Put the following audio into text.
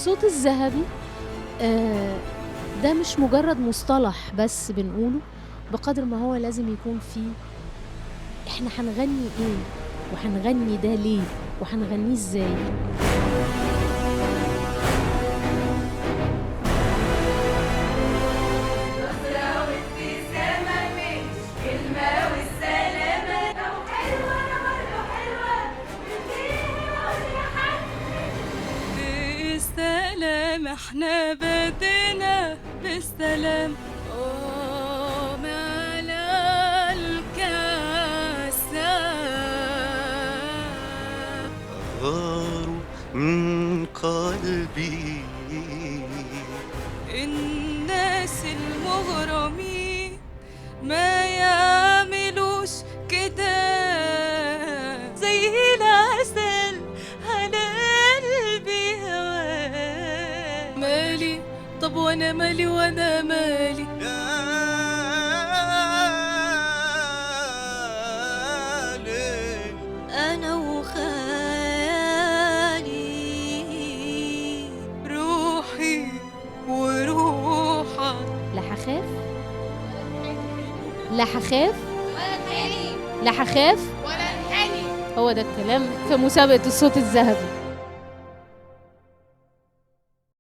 الصوت الذهبي ده مش مجرد مصطلح بس بنقوله، بقدر ما هو لازم يكون فيه احنا هنغني ايه، وهنغني ده ليه، وهنغنيه ازاي. بالسلام احنا بدينا بالسلام ومعنا الكاسات غار من قلبي الناس المغرمين ما يعملوش كده زي العسل على قلبي هواه مالي طب وانا مالي وانا مالي انا وخيالي روحي وروحك لا هخاف لا هخاف لا هخاف، هو ده الكلام في مسابقة الصوت الذهبي.